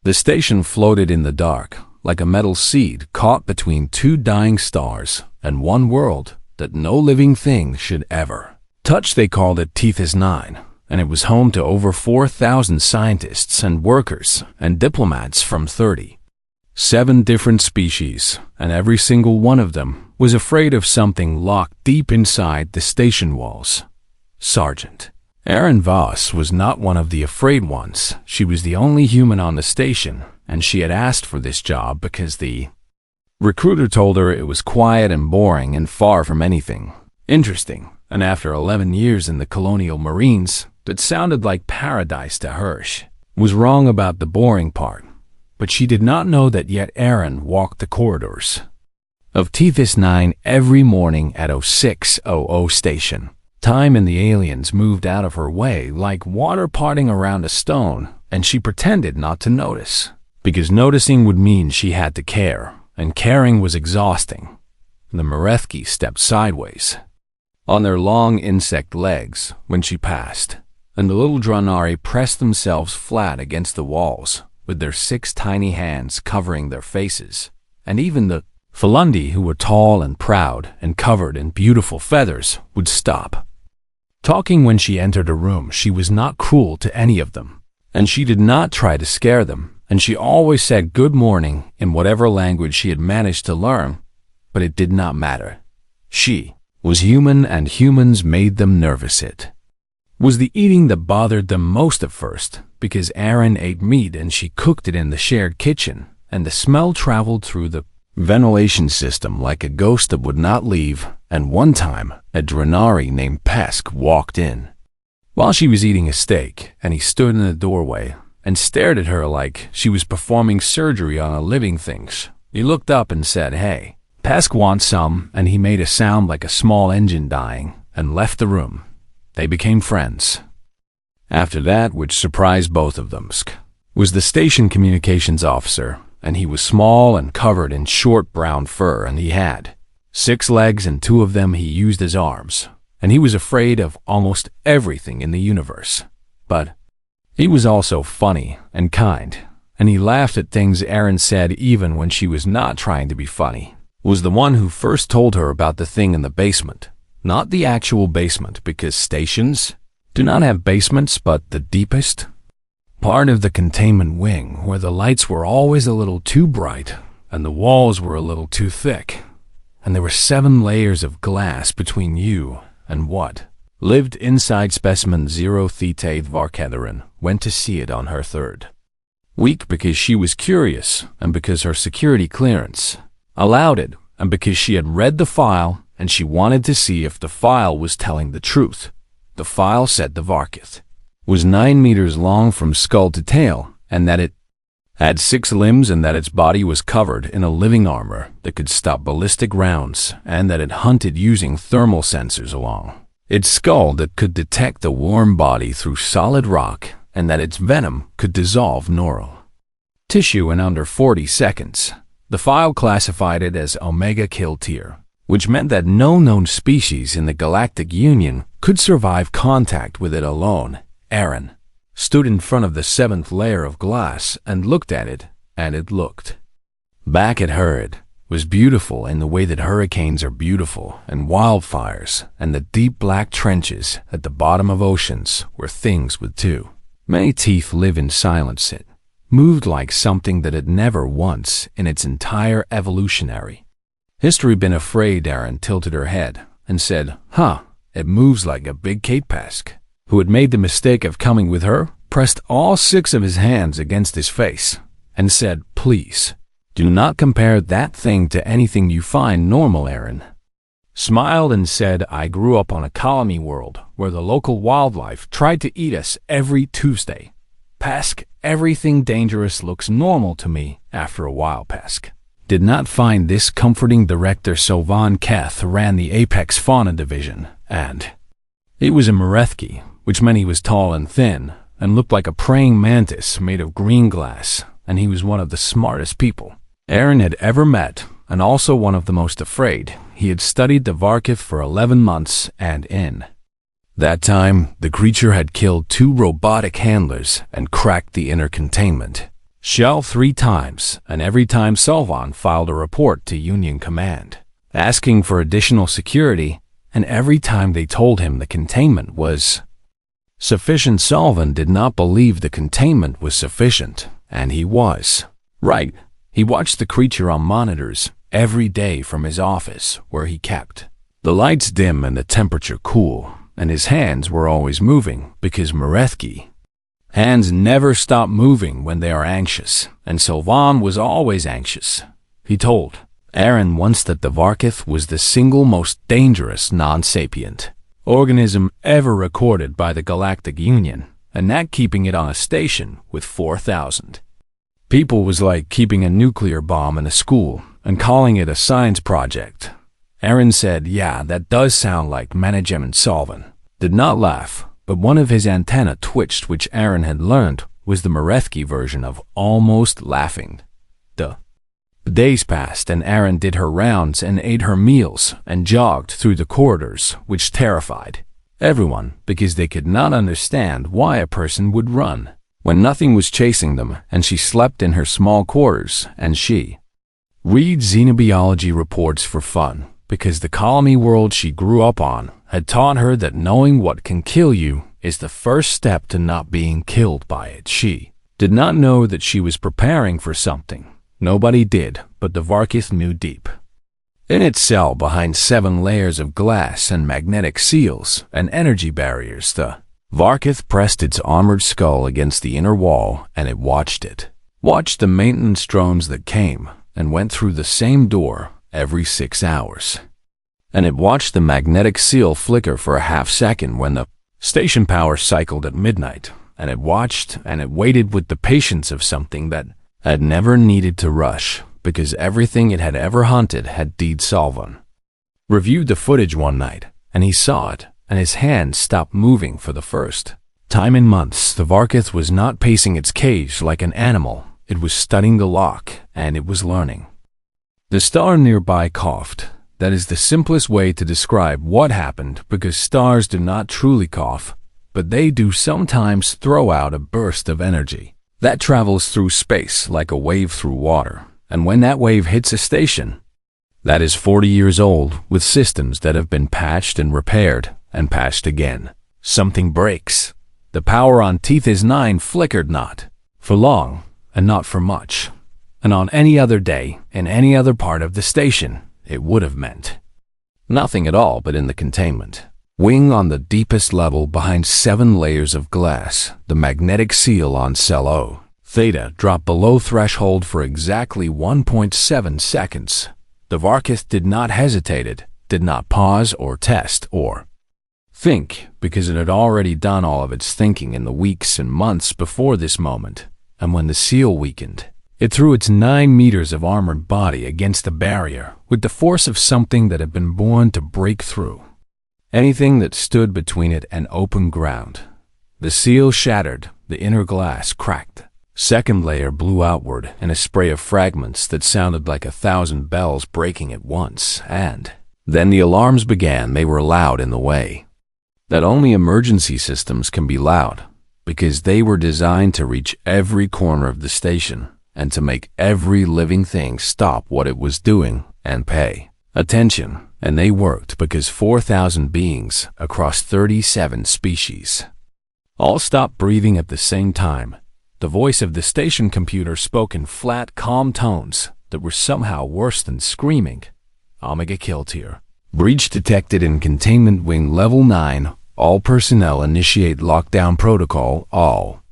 The station floated in the dark, like a metal seed caught between two dying stars and one world that no living thing should ever touch. They called it Tethys 9, and it was home to over 4,000 scientists and workers and diplomats from 37 different species, and every single one of them was afraid of something locked deep inside the station walls. Sergeant Erin Voss was not one of the afraid ones. She was the only human on the station, and she had asked for this job because the recruiter told her it was quiet and boring and far from anything interesting. And after 11 years in the Colonial Marines, that sounded like paradise to her. She was wrong about the boring part, but she did not know that yet Erin walked the corridors of Tethys 9 every morning at 0600 station. Time and the aliens moved out of her way like water parting around a stone, and she pretended not to notice, because noticing would mean she had to care, and caring was exhausting. The Marethki stepped sideways on their long insect legs when she passed, and the little Dranari pressed themselves flat against the walls with their 6 tiny hands covering their faces, and even the Falundi, who were tall and proud and covered in beautiful feathers, would stop talking when she entered a room. She was not cruel to any of them, and she did not try to scare them, and she always said good morning in whatever language she had managed to learn, but it did not matter. She was human, and humans made them nervous. It was the eating that bothered them most at first, because Erin ate meat and she cooked it in the shared kitchen, and the smell traveled through the ventilation system like a ghost that would not leave. And one time, a Dranari named Pesk walked in while she was eating a steak, and he stood in the doorway and stared at her like she was performing surgery on a living thing. He looked up and said, "Hey, Pesk wants some," and he made a sound like a small engine dying and left the room. They became friends. After that, which surprised both of them, was the station communications officer, and he was small and covered in short brown fur, and he had 6 legs, and 2 of them he used as arms, and he was afraid of almost everything in the universe. But he was also funny and kind, and he laughed at things Erin said even when she was not trying to be funny. Was the one who first told her about the thing in the basement. Not the actual basement, because stations do not have basements, but the deepest part of the containment wing, where the lights were always a little too bright and the walls were a little too thick, and there were 7 layers of glass between you and what lived inside specimen 0 Theta Varkethrin. Went to see it on her 3rd week because she was curious, and because her security clearance allowed it, and because she had read the file and she wanted to see if the file was telling the truth. The file said the Varketh was 9 meters long from skull to tail, and that it had 6 limbs, and that its body was covered in a living armor that could stop ballistic rounds, and that it hunted using thermal sensors along its skull that could detect a warm body through solid rock, and that its venom could dissolve neural tissue in under 40 seconds. The file classified it as Omega Kill Tier, which meant that no known species in the Galactic Union could survive contact with it alone. Erin stood in front of the 7th layer of glass and looked at it, and it looked back at her. It was beautiful in the way that hurricanes are beautiful, and wildfires, and the deep black trenches at the bottom of oceans where things with too many teeth live in silence. It moved like something that had never once in its entire evolutionary history been afraid. Erin tilted her head and said, "Huh, it moves like a big Kate Pesk," who had made the mistake of coming with her, pressed all 6 of his hands against his face and said, "Please, do not compare that thing to anything you find normal." Erin smiled and said, "I grew up on a colony world where the local wildlife tried to eat us every Tuesday. Pesk, everything dangerous looks normal to me after a while." Pesk did not find this comforting. Director Sovan Keth ran the Apex Fauna Division, and he was a Marethki, which meant he was tall and thin and looked like a praying mantis made of green glass, and he was one of the smartest people Erin had ever met, and also one of the most afraid. He had studied the Varketh for 11 months, and in that time, the creature had killed 2 robotic handlers and cracked the inner containment. shell 3 times, and every time Solvan filed a report to Union Command, asking for additional security, and every time they told him the containment was sufficient, Solvan did not believe the containment was sufficient, and he was right. He watched the creature on monitors every day from his office, where he kept the lights dim and the temperature cool, and his hands were always moving because Marethki hands never stop moving when they are anxious, and Solvan was always anxious. He told Erin once that the Varkith was the single most dangerous non-sapient organism ever recorded by the Galactic Union, and that keeping it on a station with 4,000 people was like keeping a nuclear bomb in a school and calling it a science project. Erin said, "Yeah, that does sound like management." Solvan did not laugh, but one of his antennae twitched, which Erin had learned was the Marethki version of almost laughing. The days passed, and Erin did her rounds and ate her meals and jogged through the corridors, which terrified everyone because they could not understand why a person would run when nothing was chasing them, and she slept in her small quarters, and she read xenobiology reports for fun because the colony world she grew up on had taught her that knowing what can kill you is the first step to not being killed by it. She did not know that she was preparing for something. Nobody did, but the Varkith knew deep in its cell, behind 7 layers of glass and magnetic seals and energy barriers. The Varkith pressed its armored skull against the inner wall, and it watched the maintenance drones that came and went through the same door every 6 hours. And it watched the magnetic seal flicker for a half second when the station power cycled at midnight, and it watched and it waited with the patience of something that had never needed to rush, because everything it had ever hunted had deed. Solvan reviewed the footage one night, and he saw it, and his hand stopped moving for the first time in months. The Varkith was not pacing its cage like an animal. It was studying the lock, and it was learning. The star nearby coughed. That is the simplest way to describe what happened, because stars do not truly cough, but they do sometimes throw out a burst of energy that travels through space like a wave through water. And when that wave hits a station that is 40 years old, with systems that have been patched and repaired and patched again, something breaks. The power on Tethys 9 flickered, not for long and not for much. And on any other day, in any other part of the station, it would have meant nothing at all. But in the containment wing on the deepest level, behind 7 layers of glass, the magnetic seal on cell O Theta dropped below threshold for exactly 1.7 seconds. The Varkith did not hesitate, did not pause or test or think, because it had already done all of its thinking in the weeks and months before this moment. And when the seal weakened, it threw its 9 meters of armored body against the barrier with the force of something that had been born to break through anything that stood between it and open ground. The seal shattered, the inner glass cracked. Second layer blew outward in a spray of fragments that sounded like 1,000 bells breaking at once, and then the alarms began. They were loud in the way that only emergency systems can be loud, because they were designed to reach every corner of the station and to make every living thing stop what it was doing and pay attention. And they worked because 4,000 beings across 37 species all stopped breathing at the same time. The voice of the station computer spoke in flat, calm tones that were somehow worse than screaming. Omega kill tier. Breach detected in Containment Wing Level 9. All personnel initiate lockdown protocol. All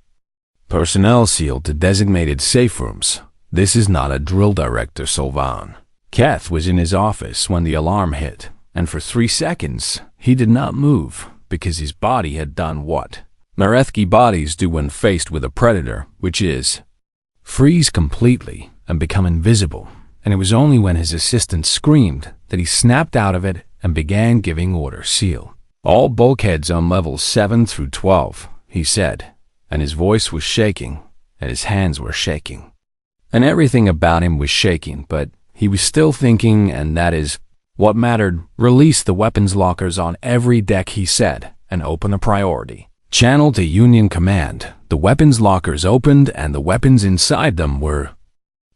personnel sealed to designated safe rooms. This is not a drill, Director Solvan. Keth was in his office when the alarm hit, and for 3 seconds he did not move, because his body had done what Marethki bodies do when faced with a predator, which is freeze completely and become invisible. And it was only when his assistant screamed that he snapped out of it and began giving orders. Seal all bulkheads on levels 7 through 12, he said, and his voice was shaking, and his hands were shaking, and everything about him was shaking, but he was still thinking, and that is what mattered. Release the weapons lockers on every deck, he said, and open a priority Channel to Union Command. The weapons lockers opened and the weapons inside them were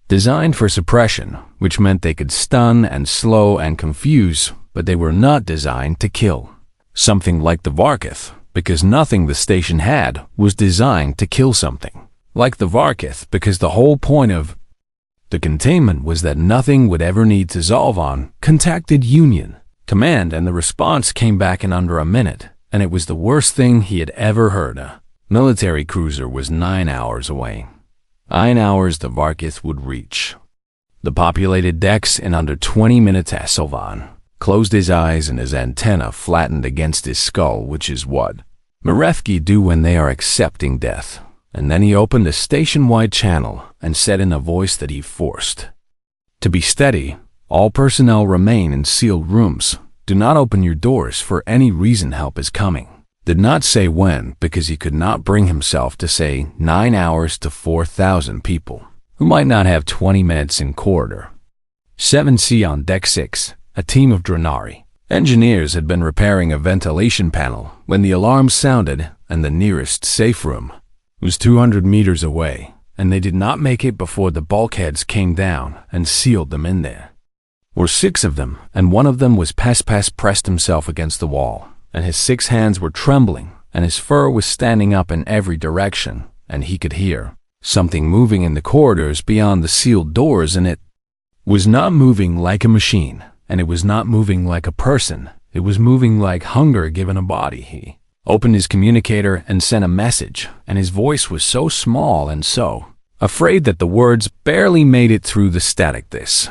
designed for suppression, which meant they could stun and slow and confuse, but they were not designed to kill. Something like the Varkith, because nothing the station had was designed to kill something. Like the Varkith, because the whole point of the containment was that nothing would ever need to Zolvan contacted Union Command, and the response came back in under a minute, and it was the worst thing he had ever heard. A military cruiser was 9 hours away. 9 hours the Varkith would reach the populated decks in under 20 minutes. Zolvan closed his eyes and his antenna flattened against his skull, which is what Merefki do when they are accepting death. And then he opened a station-wide channel and said in a voice that he forced to be steady, "All personnel remain in sealed rooms. Do not open your doors for any reason. Help is coming." Did not say when, because he could not bring himself to say 9 hours to 4,000 people, who might not have 20 minutes in corridor 7C on Deck 6, a team of Drenari engineers had been repairing a ventilation panel when the alarm sounded, and the nearest safe room was 200 meters away, and they did not make it before the bulkheads came down and sealed them in there. Were 6 of them, and one of them was Pespas pressed himself against the wall, and his 6 hands were trembling, and his fur was standing up in every direction, and he could hear something moving in the corridors beyond the sealed doors, and it was not moving like a machine, and it was not moving like a person. It was moving like hunger given a body. He opened his communicator and sent a message, and his voice was so small and so afraid that the words barely made it through the static. This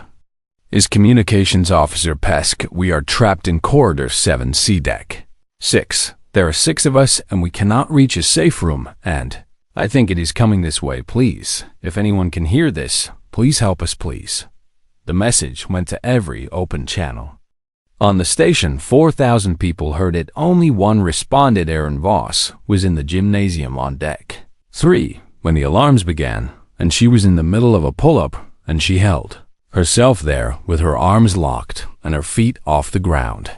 is Communications Officer Pesk. We are trapped in Corridor 7C Deck 6. There are 6 of us, and we cannot reach a safe room, and I think it is coming this way. Please, if anyone can hear this, please help us, please. The message went to every open channel. On the station, 4,000 people heard it. Only one responded. Erin Voss was in the gymnasium on Deck 3 when the alarms began, and she was in the middle of a pull-up, and she held herself there with her arms locked and her feet off the ground.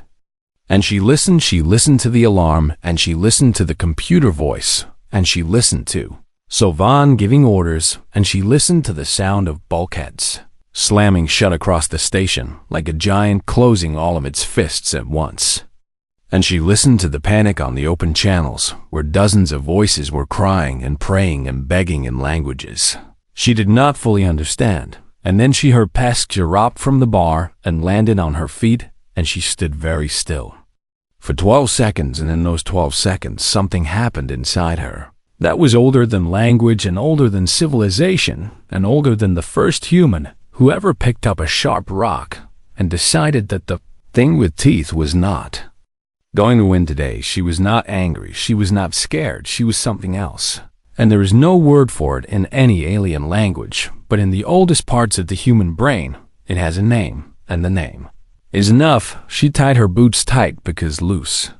And she listened to the alarm, and she listened to the computer voice, and she listened to Zolvan giving orders, and she listened to the sound of bulkheads slamming shut across the station like a giant closing all of its fists at once. And she listened to the panic on the open channels, where dozens of voices were crying and praying and begging in languages she did not fully understand. And then she heard Pesk drop from the bar and landed on her feet, and she stood very still for 12 seconds, and in those 12 seconds something happened inside her that was older than language and older than civilization and older than the first human who ever picked up a sharp rock and decided that the thing with teeth was not going to win today. She was not angry, she was not scared, she was something else. And there is no word for it in any alien language, but in the oldest parts of the human brain, it has a name, and the name is enough. She tied her boots tight because loose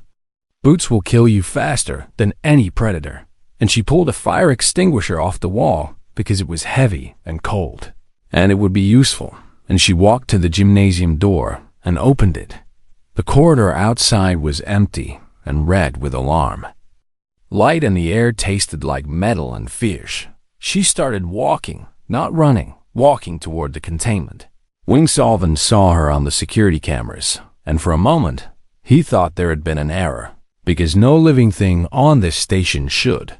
boots will kill you faster than any predator, and she pulled a fire extinguisher off the wall because it was heavy and cold, and it would be useful, and she walked to the gymnasium door and opened it. The corridor outside was empty and red with alarm light, and the air tasted like metal and fierce. She started walking, not running, walking toward the containment. Wing Zolvan saw her on the security cameras, and for a moment, he thought there had been an error, because no living thing on this station should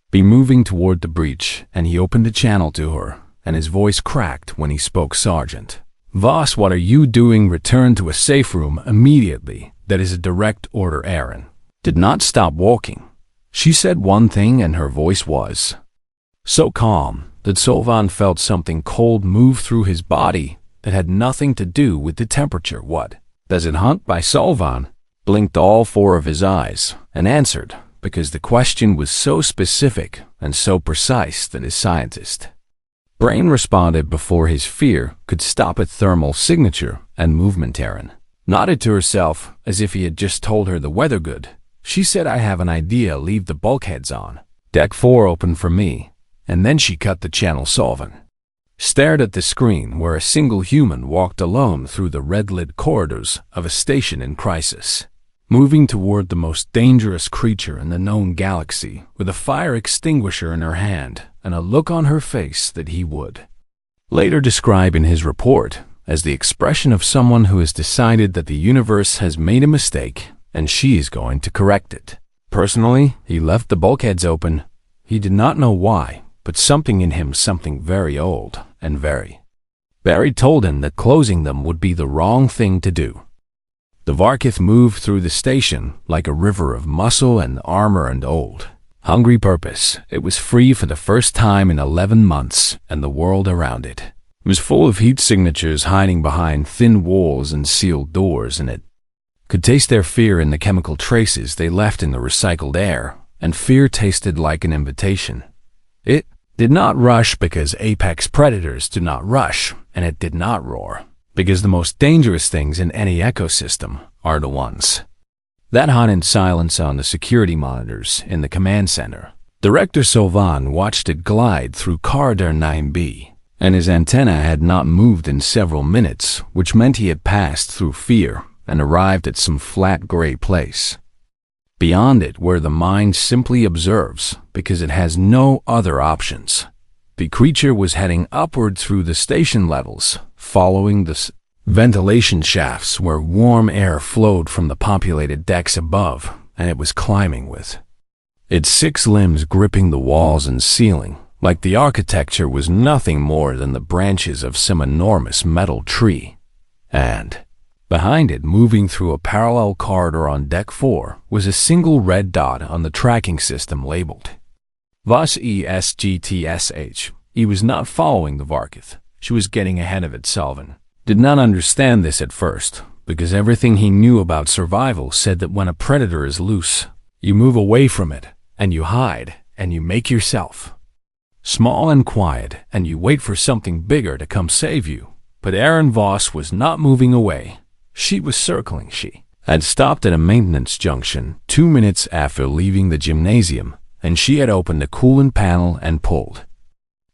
be moving toward the breach, and he opened a channel to her, and his voice cracked when he spoke. Sergeant Voss, what are you doing? Return to a safe room immediately. That is a direct order. Erin did not stop walking. She said one thing, and her voice was so calm that Zolvan felt something cold move through his body that had nothing to do with the temperature. What does it hunt? By Zolvan blinked all 4 of his eyes and answered, because the question was so specific and so precise that his scientist brain responded before his fear could stop a thermal signature and movement. Erin nodded to herself as if he had just told her the weather good. She said, I have an idea. Leave the bulkheads on. Deck 4 open for me. And then she cut the channel. Zolvan stared at the screen where a single human walked alone through the red-lit corridors of a station in crisis. moving toward the most dangerous creature in the known galaxy with a fire extinguisher in her hand and a look on her face that he would later describe in his report as the expression of someone who has decided that the universe has made a mistake and she is going to correct it. Personally, he left the bulkheads open. He did not know why, but something in him, something very old and very Barry told him that closing them would be the wrong thing to do. The Varkith moved through the station like a river of muscle and armor and old, hungry purpose. It was free for the first time in 11 months, and the world around it was full of heat signatures hiding behind thin walls and sealed doors, and it could taste their fear in the chemical traces they left in the recycled air, and fear tasted like an invitation. It did not rush because apex predators do not rush, and it did not roar, because the most dangerous things in any ecosystem are the ones that hunt in silence on the security monitors in the command center. Director Sylvan watched it glide through Corridor 9B, and his antenna had not moved in several minutes, which meant he had passed through fear and arrived at some flat gray place. Beyond it, where the mind simply observes because it has no other options. The creature was heading upward through the station levels, following the ventilation shafts where warm air flowed from the populated decks above, and it was climbing with its 6 limbs gripping the walls and ceiling, like the architecture was nothing more than the branches of some enormous metal tree. And behind it, moving through a parallel corridor on Deck 4, was a single red dot on the tracking system labeled Voss ESGTSH. He was not following the Varkith. She was getting ahead of it. Sullivan did not understand this at first, because everything he knew about survival said that when a predator is loose, you move away from it, and you hide, and you make yourself small and quiet, and you wait for something bigger to come save you. But Erin Voss was not moving away. She was circling. She had stopped at a maintenance junction 2 minutes after leaving the gymnasium, and she had opened the coolant panel and pulled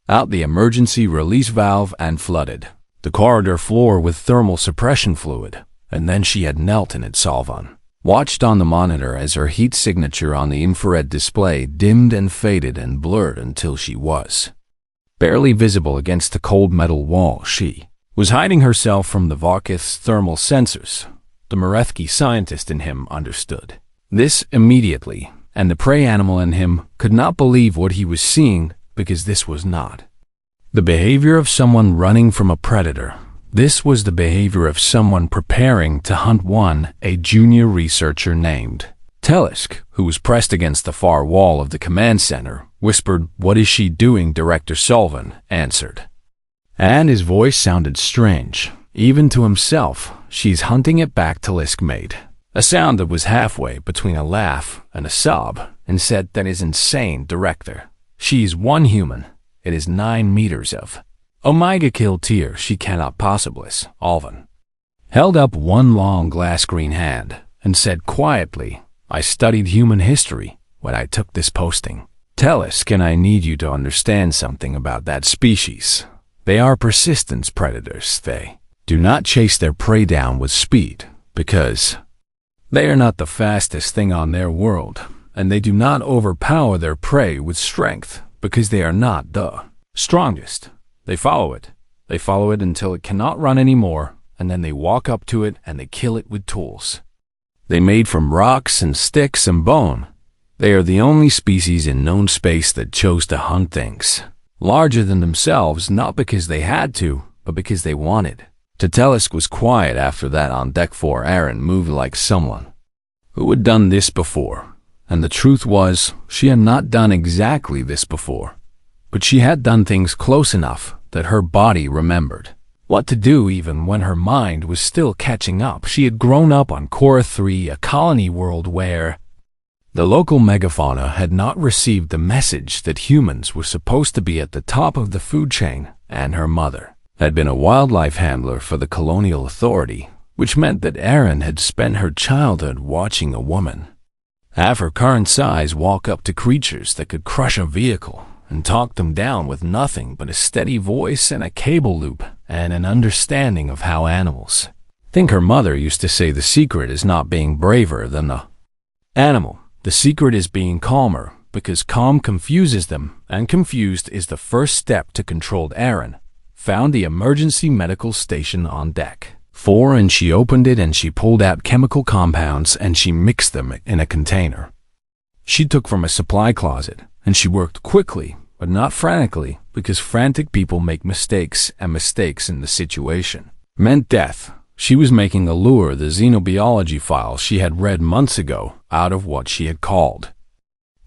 out the emergency release valve and flooded the corridor floor with thermal suppression fluid, and then she had knelt in it. Sylvan watched on the monitor as her heat signature on the infrared display dimmed and faded and blurred until she was barely visible against the cold metal wall. She was hiding herself from the Varkith's thermal sensors. The Marethki scientist in him understood this immediately, and the prey animal in him could not believe what he was seeing, because this was not the behavior of someone running from a predator. This was the behavior of someone preparing to hunt one. A junior researcher named Telisk, who was pressed against the far wall of the command center, whispered, "What is she doing?" Director Sullivan answered, and his voice sounded strange, even to himself. "She's hunting it back," Telisk made a sound that was halfway between a laugh and a sob, and said, "That is insane, Director. She's one human. It is 9 meters of Omega kill tier. She cannot possibly." Alvin held up one long glass green hand and said quietly, "I studied human history when I took this posting. Telisk, and I need you to understand something about that species. They are persistence predators. They do not chase their prey down with speed, because they are not the fastest thing on their world, and they do not overpower their prey with strength, because they are not the strongest. They follow it. They follow it until it cannot run anymore, and then they walk up to it and they kill it with tools they made from rocks and sticks and bone. They are the only species in known space that chose to hunt things larger than themselves, not because they had to, but because they wanted." Telisk was quiet after that on Deck 4. Erin moved like someone who had done this before, and the truth was, she had not done exactly this before, but she had done things close enough that her body remembered what to do even when her mind was still catching up. She had grown up on Cora 3, a colony world where the local megafauna had not received the message that humans were supposed to be at the top of the food chain, and her mother had been a wildlife handler for the colonial authority, which meant that Erin had spent her childhood watching a woman half her current size walk up to creatures that could crush a vehicle and talk them down with nothing but a steady voice and a cable loop and an understanding of how animals Think her mother used to say the secret is not being braver than the animal. The secret is being calmer, because calm confuses them, and confused is the first step to controlled. Erin found the emergency medical station on deck 4, and she opened it and she pulled out chemical compounds and she mixed them in a container. She took from a supply closet, and she worked quickly, but not frantically, because frantic people make mistakes, and mistakes in the situation meant death. She was making a lure the xenobiology file she had read months ago out of what she had called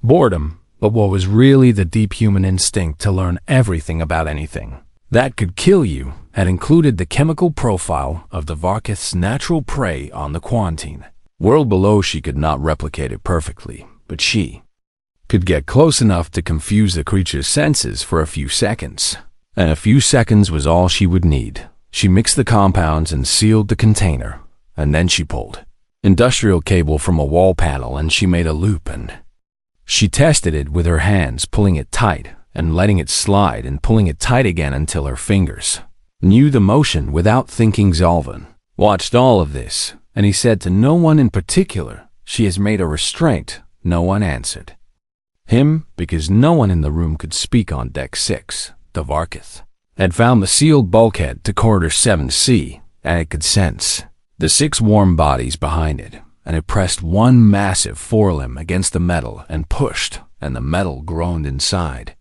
boredom, but what was really the deep human instinct to learn everything about anything that could kill you had included the chemical profile of the Varkith's natural prey on the quarantine world below. She could not replicate it perfectly, but she could get close enough to confuse the creature's senses for a few seconds, and a few seconds was all she would need. She mixed the compounds and sealed the container, and then she pulled industrial cable from a wall panel and she made a loop, and she tested it with her hands, pulling it tight and letting it slide and pulling it tight again until her fingers knew the motion without thinking. Zolvan watched all of this, and he said to no one in particular, "She has made a restraint." No one answered him, because no one in the room could speak. On deck 6, the Varkith had found the sealed bulkhead to corridor 7C, and it could sense the 6 warm bodies behind it, and it pressed one massive forelimb against the metal and pushed, and the metal groaned inside.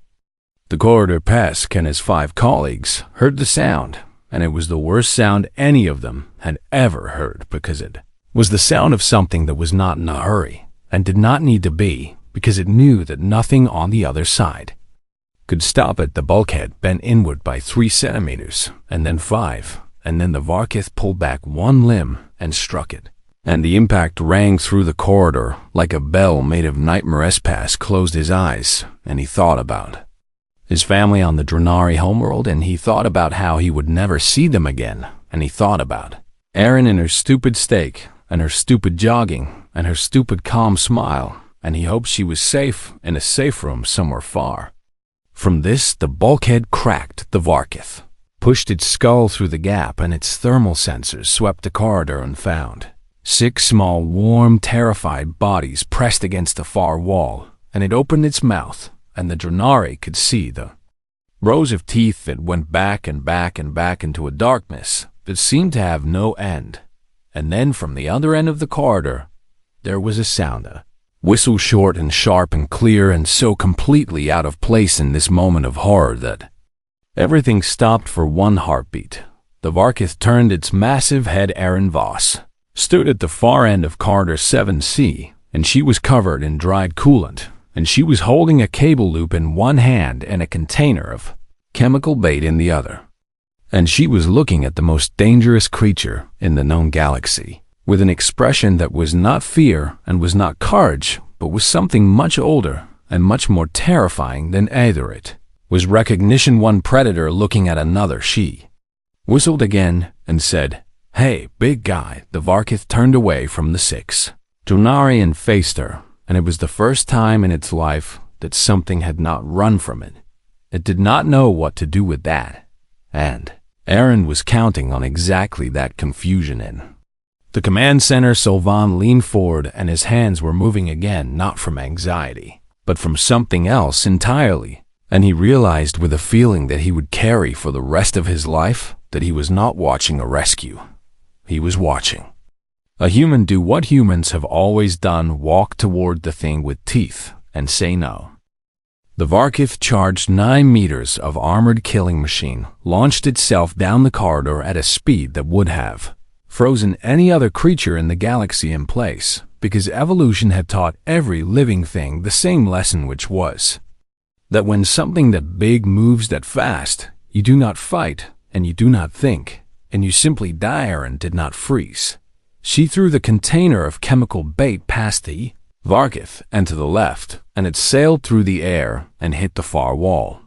The corridor Pesk and his 5 colleagues heard the sound, and it was the worst sound any of them had ever heard, because it was the sound of something that was not in a hurry, and did not need to be, because it knew that nothing on the other side could stop it. The bulkhead bent inward by 3 centimeters, and then 5, and then the Varkith pulled back one limb and struck it, and the impact rang through the corridor like a bell made of nightmare. Espas closed his eyes, and he thought about his family on the Drenari homeworld, and he thought about how he would never see them again, and he thought about Erin and her stupid steak, and her stupid jogging, and her stupid calm smile, and he hoped she was safe in a safe room somewhere far from this. The bulkhead cracked. The Varkith pushed its skull through the gap, and its thermal sensors swept the corridor and found 6 small, warm, terrified bodies pressed against the far wall, and it opened its mouth, and the Drenari could see the rows of teeth that went back and back and back into a darkness that seemed to have no end. And then from the other end of the corridor, there was a sound, a whistle, short and sharp and clear, and so completely out of place in this moment of horror that everything stopped for one heartbeat. The Varkith turned its massive head. Erin Voss stood at the far end of corridor 7C, and she was covered in dried coolant, and she was holding a cable loop in one hand and a container of chemical bait in the other. And she was looking at the most dangerous creature in the known galaxy, with an expression that was not fear and was not courage, but was something much older and much more terrifying than either. It was recognition. One predator looking at another. She whistled again and said, "Hey, big guy." The Varkith turned away from the 6 Drenari and faced her, and it was the first time in its life that something had not run from it. It did not know what to do with that, and Erin was counting on exactly that confusion. In the command center, Sylvan leaned forward, and his hands were moving again, not from anxiety, but from something else entirely, and he realized with a feeling that he would carry for the rest of his life that he was not watching a rescue. He was watching a human do what humans have always done: walk toward the thing with teeth and say no. The Varkith charged 9 meters of armored killing machine, launched itself down the corridor at a speed that would have frozen any other creature in the galaxy in place, because evolution had taught every living thing the same lesson, which was that when something that big moves that fast, you do not fight and you do not think, and you simply die. Erin did not freeze. She threw the container of chemical bait past the Varkith and to the left, and it sailed through the air and hit the far wall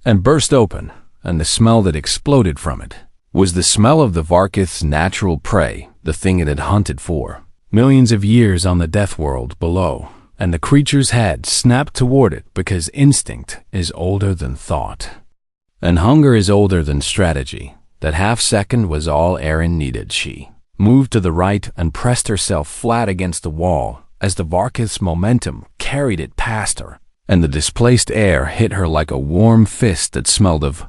and burst open, and the smell that exploded from it was the smell of the Varkith's natural prey, the thing it had hunted for millions of years on the death world below, and the creature's head snapped toward it, because instinct is older than thought, and hunger is older than strategy. That half second was all Erin needed. She moved to the right, and pressed herself flat against the wall as the Varkith's momentum carried it past her, and the displaced air hit her like a warm fist that smelled of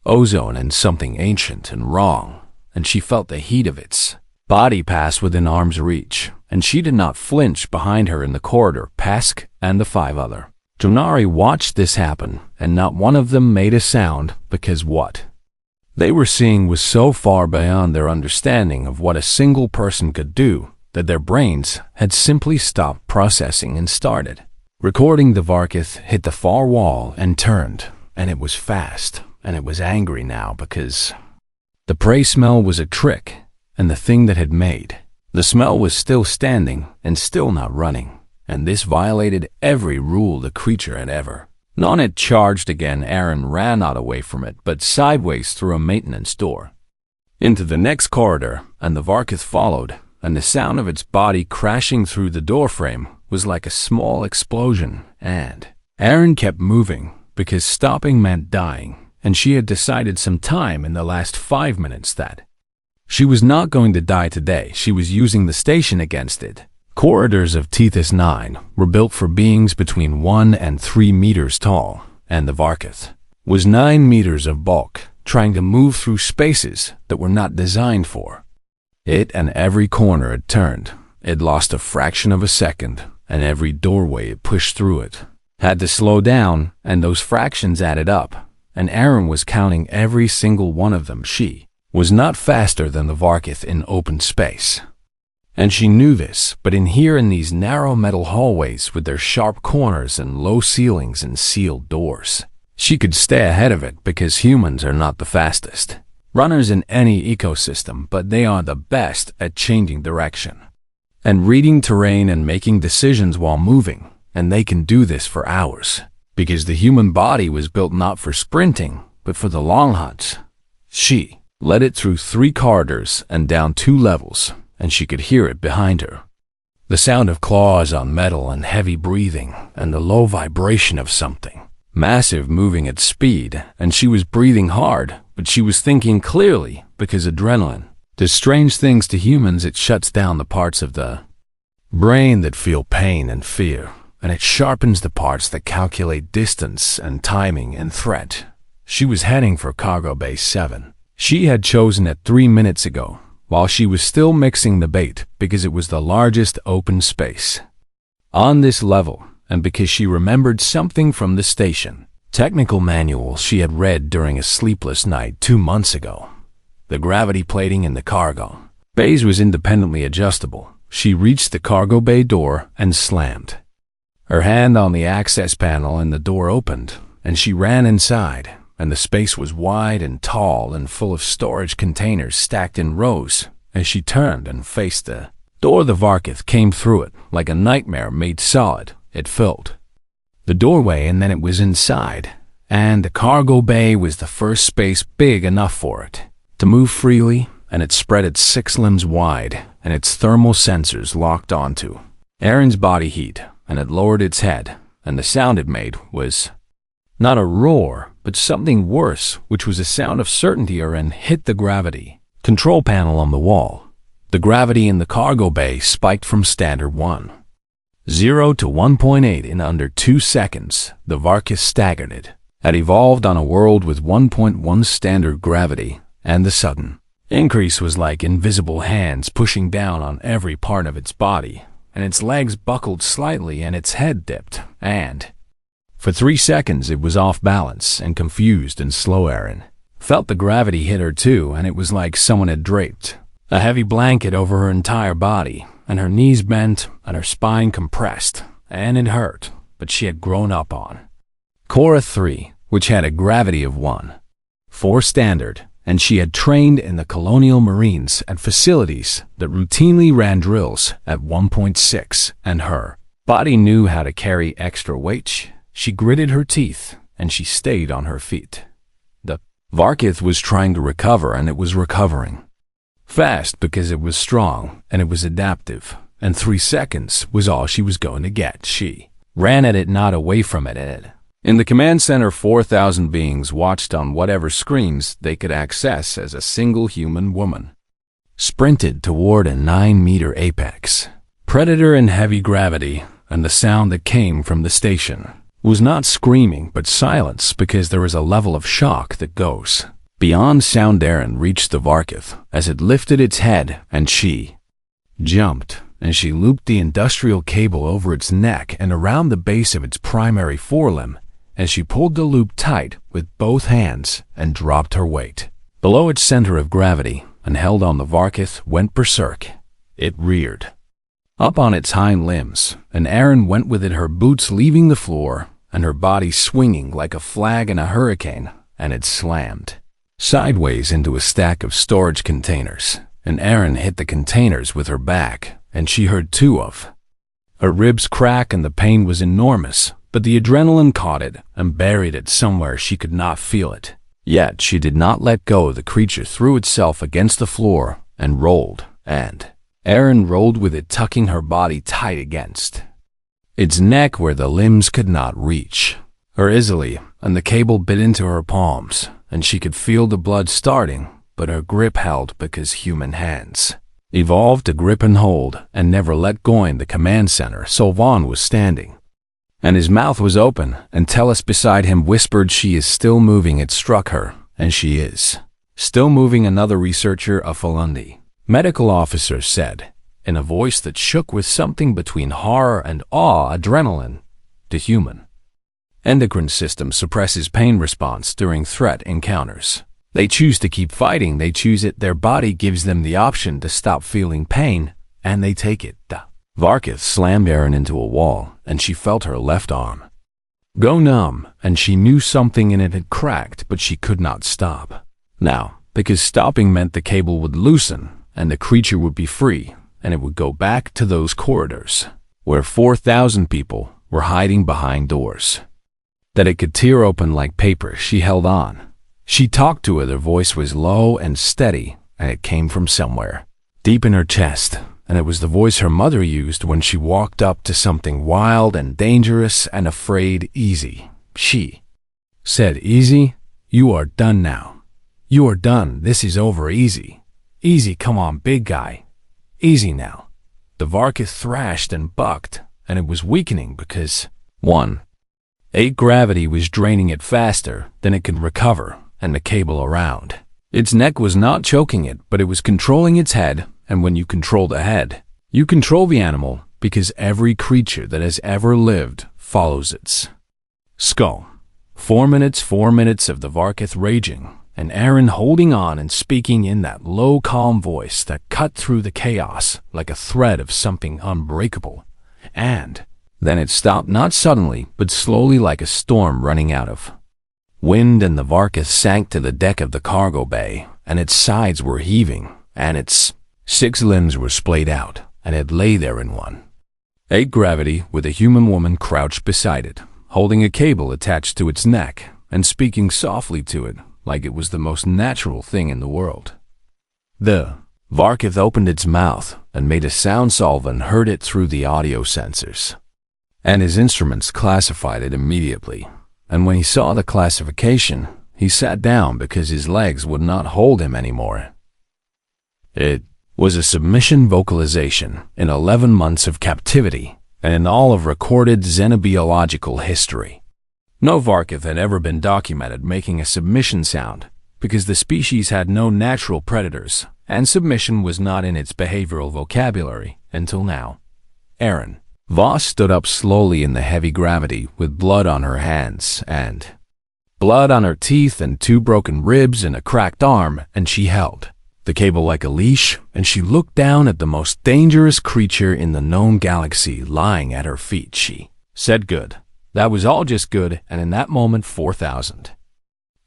ozone and something ancient and wrong, and she felt the heat of its body pass within arm's reach, and she did not flinch. Behind her in the corridor, Pesk and the 5 other Dronari watched this happen, and not one of them made a sound, because what they were seeing was so far beyond their understanding of what a single person could do that their brains had simply stopped processing and started recording. The Varkith hit the far wall and turned, and it was fast, and it was angry now because the prey smell was a trick, and the thing that had made the smell was still standing and still not running, and this violated every rule the creature had ever known. It charged again. Erin ran not away from it, but sideways through a maintenance door into the next corridor, and the Varkith followed, and the sound of its body crashing through the doorframe was like a small explosion, and Erin kept moving because stopping meant dying, and she had decided some time in the last 5 minutes that she was not going to die today. She was using the station against it. Corridors of Tethys 9 were built for beings between 1 and 3 meters tall, and the Varkith was 9 meters of bulk, trying to move through spaces that were not designed for it, and every corner it turned, it lost a fraction of a second, and every doorway it pushed through it had to slow down, and those fractions added up, and Erin was counting every single one of them. She was not faster than the Varkith in open space, and she knew this, but in these narrow metal hallways with their sharp corners and low ceilings and sealed doors, she could stay ahead of it because humans are not the fastest runners in any ecosystem, but they are the best at changing direction and reading terrain and making decisions while moving, and they can do this for hours because the human body was built not for sprinting, but for the long hunts. She led it through 3 corridors and down 2 levels, and she could hear it behind her. The sound of claws on metal and heavy breathing and the low vibration of something massive moving at speed, and she was breathing hard, but she was thinking clearly because adrenaline does strange things to humans. It shuts down the parts of the brain that feel pain and fear, and it sharpens the parts that calculate distance and timing and threat. She was heading for Cargo Bay 7. She had chosen it 3 minutes ago, while she was still mixing the bait, because it was the largest open space on this level, and because she remembered something from the station technical manual she had read during a sleepless night 2 months ago. The gravity plating in the cargo bays was independently adjustable. She reached the cargo bay door and slammed her hand on the access panel, and the door opened, and she ran inside, and the space was wide and tall and full of storage containers stacked in rows. As she turned and faced the door, the Varkith came through it like a nightmare made solid. It filled the doorway, and then it was inside, and the cargo bay was the first space big enough for it to move freely, and it spread its 6 limbs wide, and its thermal sensors locked onto Erin's body heat, and it lowered its head, and the sound it made was not a roar, but something worse, which was a sound of certainty. Erin hit the gravity control panel on the wall. The gravity in the cargo bay spiked from standard 1.0 to 1.8 in under 2 seconds. The Varkith staggered. It had evolved on a world with 1.1 standard gravity, and the sudden increase was like invisible hands pushing down on every part of its body, and its legs buckled slightly and its head dipped, and for 3 seconds it was off balance and confused and slow. Erin felt the gravity hit her too, and it was like someone had draped a heavy blanket over her entire body, and her knees bent and her spine compressed, and it hurt, but she had grown up on Cora 3, which had a gravity of 1.4 standard, and she had trained in the colonial marines at facilities that routinely ran drills at 1.6, and her body knew how to carry extra weight. She gritted her teeth, and she stayed on her feet. The Varkith was trying to recover, and it was recovering fast because it was strong and it was adaptive, and 3 seconds was all she was going to get. She ran at it, not away from it. In the command center, 4,000 beings watched on whatever screens they could access as a single human woman sprinted toward a 9-meter apex. Predator in heavy gravity, and the sound that came from the station was not screaming but silence, because there is a level of shock that goes beyond sound. Erin reached the Varkith as it lifted its head, and she jumped, and she looped the industrial cable over its neck and around the base of its primary forelimb, and she pulled the loop tight with both hands and dropped her weight below its center of gravity and held on. The Varkith went berserk. It reared up on its hind limbs, and Erin went with it, her boots leaving the floor and her body swinging like a flag in a hurricane, and it slammed sideways into a stack of storage containers, and Erin hit the containers with her back, and she heard two of her ribs crack, and the pain was enormous, but the adrenaline caught it and buried it somewhere she could not feel it. Yet she did not let go. The creature threw itself against the floor and rolled, and Erin rolled with it, tucking her body tight against its neck where the limbs could not reach her easily, and the cable bit into her palms, and she could feel the blood starting, but her grip held because human hands evolved to grip and hold and never let go. In the command center, Sylvan was standing, and his mouth was open, and Tellus beside him whispered, "She is still moving." It struck her, and she is still moving. Another researcher, a Falundi medical officer, said, in a voice that shook with something between horror and awe, "Adrenaline to human endocrine system suppresses pain response during threat encounters. They choose to keep fighting. They choose it. Their body gives them the option to stop feeling pain, and they take it." Varkith slammed Erin into a wall, and she felt her left arm go numb, and she knew something in it had cracked, but she could not stop now, because stopping meant the cable would loosen, and the creature would be free, and it would go back to those corridors where 4,000 people were hiding behind doors that it could tear open like paper. She held on. She talked to her. Her voice was low and steady, and it came from somewhere deep in her chest, and it was the voice her mother used when she walked up to something wild and dangerous and afraid. "Easy," she said. "Easy? You are done now. You are done. This is over. Easy. Easy, come on, big guy. Easy now." The Varkith thrashed and bucked, and it was weakening because 1.8 gravity was draining it faster than it could recover, and the cable around its neck was not choking it, but it was controlling its head, and when you control the head, you control the animal, because every creature that has ever lived follows its skull. 4 minutes of the Varkith raging, and Erin holding on and speaking in that low, calm voice that cut through the chaos like a thread of something unbreakable. And then it stopped, not suddenly, but slowly, like a storm running out of wind, and the Varkith sank to the deck of the cargo bay, and its sides were heaving, and its 6 limbs were splayed out, and it lay there in 1.8 gravity with a human woman crouched beside it, holding a cable attached to its neck and speaking softly to it like it was the most natural thing in the world. The Varkith opened its mouth and made a sound. Sylvan heard it through the audio sensors, and his instruments classified it immediately. And when he saw the classification, he sat down because his legs would not hold him anymore. It was a submission vocalization in 11 months of captivity and in all of recorded xenobiological history. No Varkith had ever been documented making a submission sound because the species had no natural predators, and submission was not in its behavioral vocabulary until now. Erin Voss stood up slowly in the heavy gravity with blood on her hands and blood on her teeth and 2 broken ribs and a cracked arm, and she held the cable like a leash, and she looked down at the most dangerous creature in the known galaxy lying at her feet. She said, "Good." That was all just good, and in that moment 4,000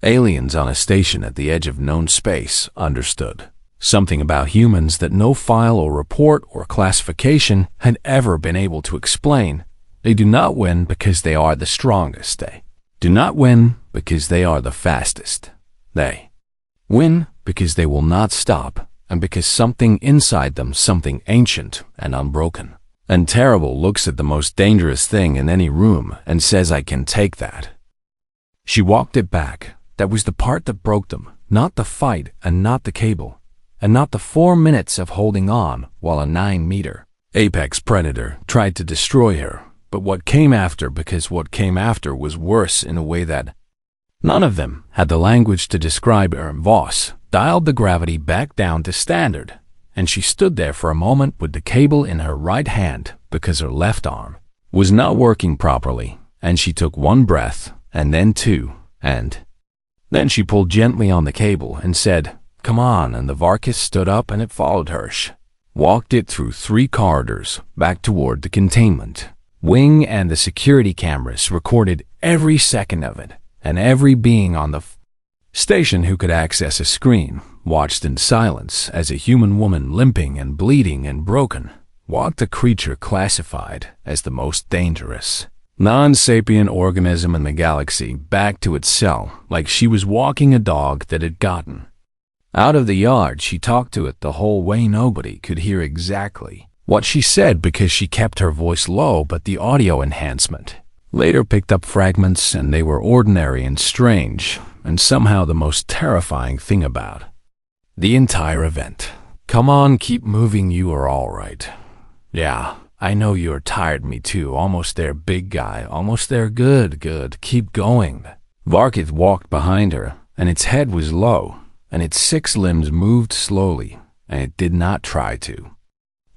aliens on a station at the edge of known space understood something about humans that no file or report or classification had ever been able to explain. They do not win because they are the strongest. They do not win because they are the fastest. They win because they will not stop, and because something inside them, something ancient and unbroken and terrible, looks at the most dangerous thing in any room and says, "I can take that." She walked it back. That was the part that broke them, not the fight and not the cable. and not the 4 minutes of holding on while a 9-meter apex predator tried to destroy her, but what came after, because what came after was worse in a way that none of them had the language to describe. Erin Voss dialed the gravity back down to standard, and she stood there for a moment with the cable in her right hand because her left arm was not working properly, and she took 1 breath, and then 2, and then she pulled gently on the cable and said, "Come on," and the Varkis stood up and it followed her. She walked it through 3 corridors back toward the containment wing, and the security cameras recorded every second of it, and every being on the station who could access a screen watched in silence as a human woman, limping and bleeding and broken, walked a creature classified as the most dangerous non-sapient organism in the galaxy back to its cell, like she was walking a dog that had gotten out of the yard. She talked to it the whole way. Nobody could hear exactly what she said because she kept her voice low, but the audio enhancement later picked up fragments, and they were ordinary and strange, and somehow the most terrifying thing about the entire event. "Come on, keep moving, you are all right." "Yeah, I know you're tired, me too. Almost there, big guy, almost there. Good, good, keep going." Varkith walked behind her, and its head was low, and its 6 limbs moved slowly, and it did not try to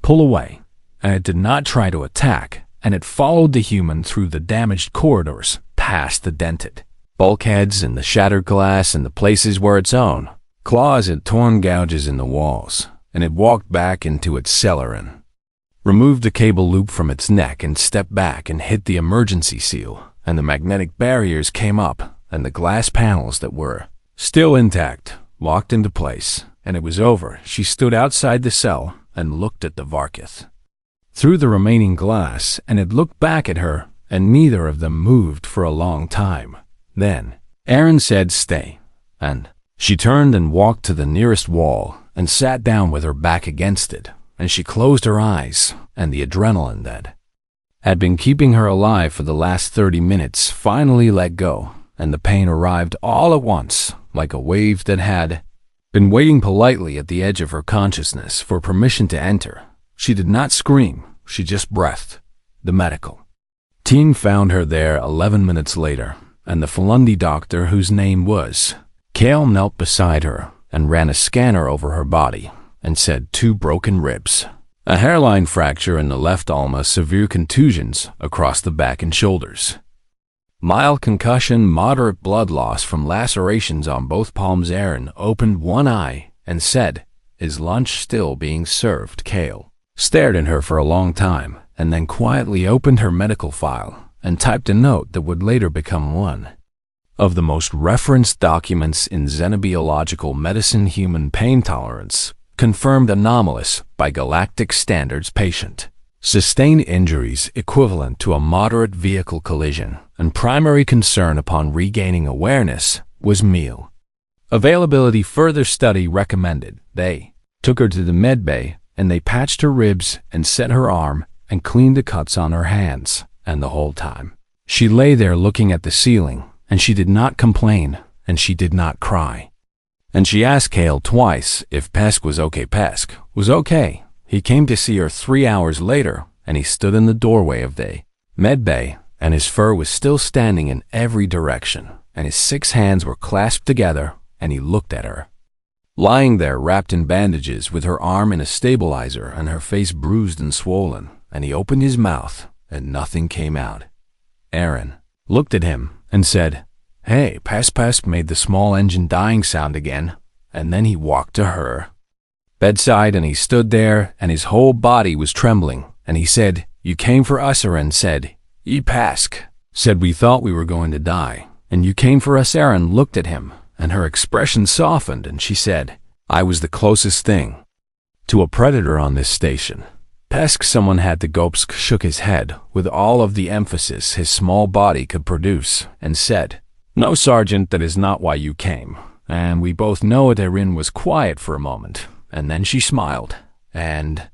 pull away, and it did not try to attack, and it followed the human through the damaged corridors, past the dented bulkheads and the shattered glass and the places where its own claws had torn gouges in the walls, and it walked back into its cellar and removed the cable loop from its neck and stepped back and hit the emergency seal, and the magnetic barriers came up, and the glass panels that were still intact locked into place, and it was over. She stood outside the cell and looked at the Varkith through the remaining glass, and it looked back at her, and neither of them moved for a long time. Then Erin said, "Stay," and she turned and walked to the nearest wall and sat down with her back against it, and she closed her eyes, and the adrenaline that had been keeping her alive for the last 30 minutes finally let go, and the pain arrived all at once, like a wave that had been waiting politely at the edge of her consciousness for permission to enter. She did not scream, she just breathed. The medical team found her there 11 minutes later, and the Felundi doctor, whose name was Kale, knelt beside her and ran a scanner over her body and said 2 broken ribs, a hairline fracture in the left ulna, severe contusions across the back and shoulders, mild concussion, moderate blood loss from lacerations on both palms. Erin opened one eye and said, "Is lunch still being served?" Kale stared at her for a long time and then quietly opened her medical file and typed a note that would later become one of the most referenced documents in xenobiological medicine: human pain tolerance confirmed anomalous by galactic standards. Patient sustained injuries equivalent to a moderate vehicle collision, and primary concern upon regaining awareness was meal availability. Further study recommended. They took her to the med bay, and they patched her ribs and set her arm and cleaned the cuts on her hands, and the whole time she lay there looking at the ceiling, and she did not complain, and she did not cry. And she asked Kale twice if Pesk was okay. Pesk was okay. He came to see her 3 hours later, and he stood in the doorway of the med bay, and his fur was still standing in every direction, and his 6 hands were clasped together, and he looked at her, lying there wrapped in bandages with her arm in a stabilizer and her face bruised and swollen, and he opened his mouth, and nothing came out. Erin looked at him and said, "Hey." Pesk made the small engine dying sound again, and then he walked to her bedside, and he stood there, and his whole body was trembling, and he said, "You came for us." Erin said, Pesk said, "We thought we were going to die, and you came for us." Erin looked at him, and her expression softened, and she said, "I was the closest thing to a predator on this station." Pesk, someone had to go. Pesk shook his head with all of the emphasis his small body could produce and said, "No, Sergeant, that is not why you came. And we both know it." Erin was quiet for a moment, and then she smiled, and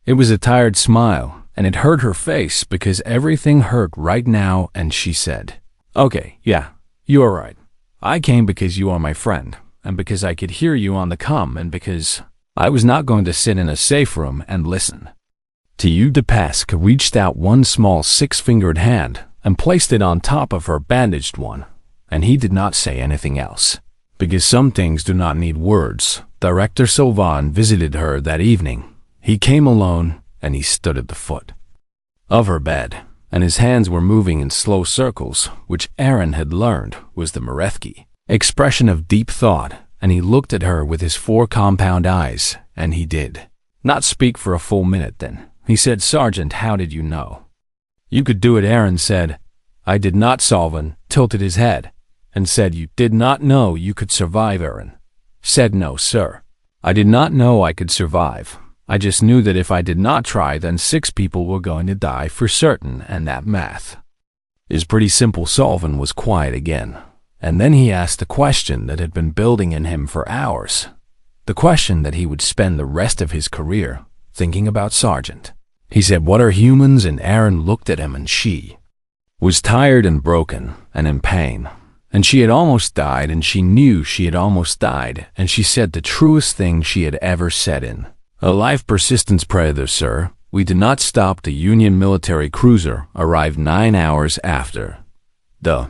it was a tired smile, and it hurt her face because everything hurt right now, and she said, "Okay, yeah, you are right. I came because you are my friend, and because I could hear you on the comm, and because I was not going to sit in a safe room and listen to you. Depask reached out one small six-fingered hand and placed it on top of her bandaged one, and he did not say anything else. Because some things do not need words, Director Sylvan visited her that evening. He came alone, and he stood at the foot of her bed, and his hands were moving in slow circles, which Erin had learned was the Merethki expression of deep thought, and he looked at her with his four compound eyes, and he did not speak for a full minute. Then he said, "Sergeant, how did you know you could do it?" Erin said, "I did not." Sylvan tilted his head and said, "You did not know you could survive?" Erin said, "No, sir. I did not know I could survive. I just knew that if I did not try, then 6 people were going to die for certain, and that math is pretty simple." Sylvan was quiet again, and then he asked the question that had been building in him for hours, the question that he would spend the rest of his career thinking about. "Sergeant," he said, "what are humans?" And Erin looked at him, and she was tired and broken and in pain. And she had almost died, and she knew she had almost died, and she said the truest thing she had ever said in a life. "Persistence predator, sir. We did not stop. The Union military cruiser arrived 9 hours after the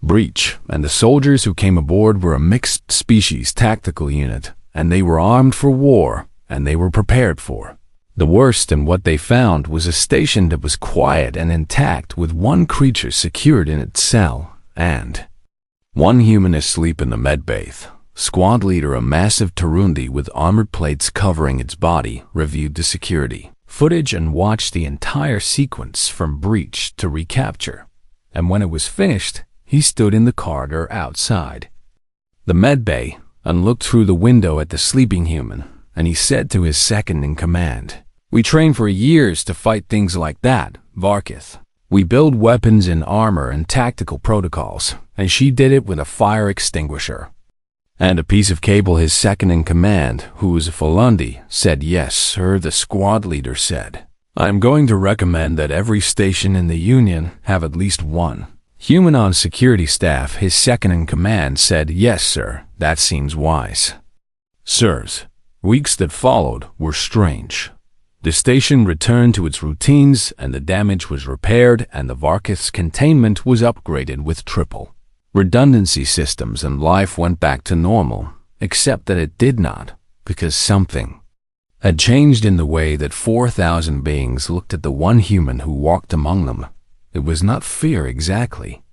breach, and the soldiers who came aboard were a mixed species tactical unit, and they were armed for war, and they were prepared for the worst. And what they found was a station that was quiet and intact, with one creature secured in its cell, and one human asleep in the medbay." Squad leader, a massive Tarundi with armored plates covering its body, reviewed the security footage and watched the entire sequence from breach to recapture. And when it was finished, he stood in the corridor outside the medbay and looked through the window at the sleeping human, and he said to his second-in-command, "We train for years to fight things like that, Varkith. We build weapons and armor and tactical protocols, and she did it with a fire extinguisher and a piece of cable." His second-in-command, who was a Falundi, said, "Yes, sir." The squad leader said, "I am going to recommend that every station in the Union have at least one human on security staff." His second-in-command said, "Yes, sir, that seems wise." Sirs, weeks that followed were strange. The station returned to its routines, and the damage was repaired, and the Varkith's containment was upgraded with triple redundancy systems, and life went back to normal, except that it did not, because something had changed in the way that 4,000 beings looked at the one human who walked among them. It was not fear exactly.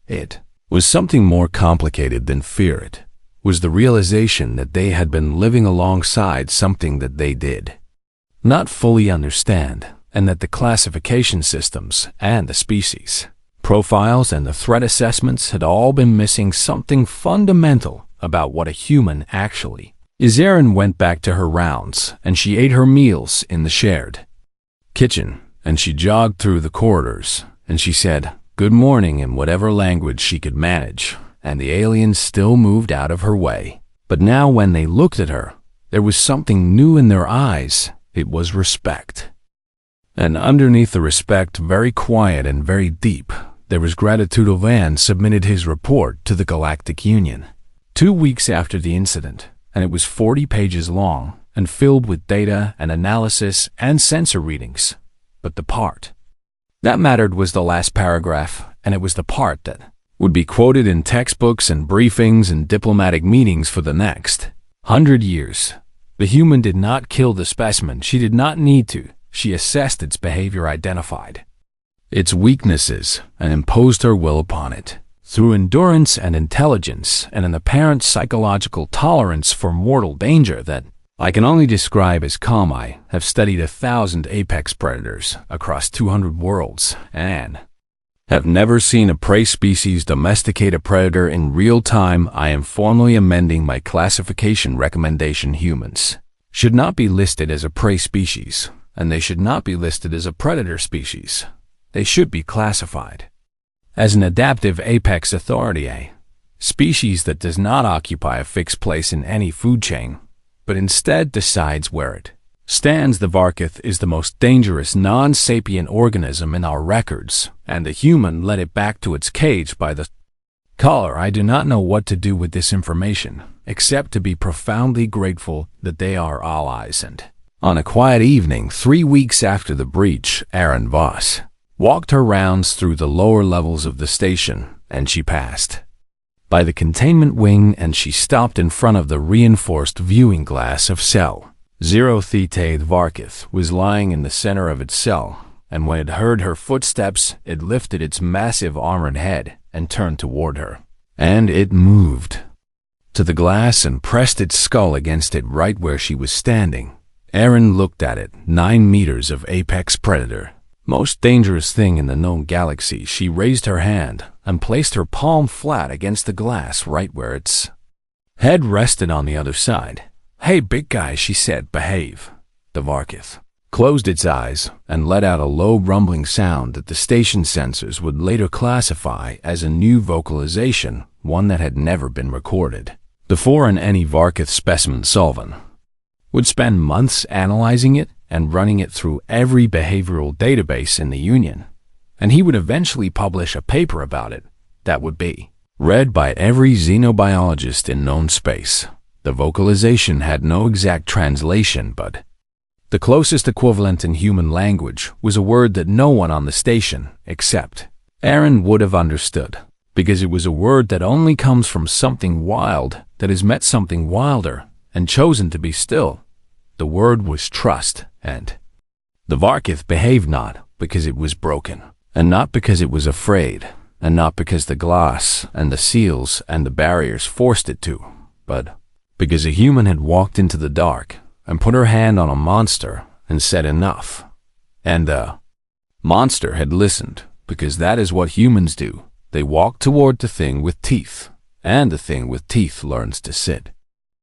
It was something more complicated than fear. It was the realization that they had been living alongside something that they did not fully understand, and that the classification systems and the species profiles and the threat assessments had all been missing something fundamental about what a human actually is. Erin went back to her rounds, and she ate her meals in the shared kitchen, and she jogged through the corridors, and she said good morning in whatever language she could manage, and the aliens still moved out of her way. But now when they looked at her, there was something new in their eyes. It was respect. And underneath the respect, very quiet and very deep, there was gratitude. Van submitted his report to the Galactic Union 2 weeks after the incident, and it was 40 pages long and filled with data and analysis and sensor readings. But the part that mattered was the last paragraph, and it was the part that would be quoted in textbooks and briefings and diplomatic meetings for the next 100 years. The human did not kill the specimen. She did not need to. She assessed its behavior, identified its weaknesses, and imposed her will upon it through endurance and intelligence and an apparent psychological tolerance for mortal danger that I can only describe as calm. I have studied 1,000 apex predators across 200 worlds and have never seen a prey species domesticate a predator in real time. I am formally amending my classification recommendation. Humans should not be listed as a prey species, and they should not be listed as a predator species. They should be classified as an adaptive apex authority, a species that does not occupy a fixed place in any food chain, but instead decides where it stands. The Varkith is the most dangerous non-sapient organism in our records, and the human led it back to its cage by the collar. I do not know what to do with this information. except to be profoundly grateful that they are allies. And on a quiet evening 3 weeks after the breach, Erin Voss walked her rounds through the lower levels of the station, and she passed by the containment wing, and she stopped in front of the reinforced viewing glass of cell 0 Theta. Varkith was lying in the center of its cell, and when it heard her footsteps, it lifted its massive armored head and turned toward her. And it moved to the glass and pressed its skull against it right where she was standing. Erin looked at it. 9 meters of apex predator. Most dangerous thing in the known galaxy. She raised her hand and placed her palm flat against the glass right where its head rested on the other side. "Hey, big guy," she said, "behave." The Varkith closed its eyes and let out a low rumbling sound that the station sensors would later classify as a new vocalization, one that had never been recorded before in any Varkith specimen. Sullivan would spend months analyzing it and running it through every behavioral database in the Union, and he would eventually publish a paper about it that would be read by every xenobiologist in known space. The vocalization had no exact translation, but the closest equivalent in human language was a word that no one on the station, except Erin, would have understood, because it was a word that only comes from something wild that has met something wilder and chosen to be still. The word was trust, and the Varkith behaved not because it was broken, and not because it was afraid, and not because the glass and the seals and the barriers forced it to, but because a human had walked into the dark and put her hand on a monster and said enough. And the monster had listened, because that is what humans do. They walk toward the thing with teeth, and the thing with teeth learns to sit.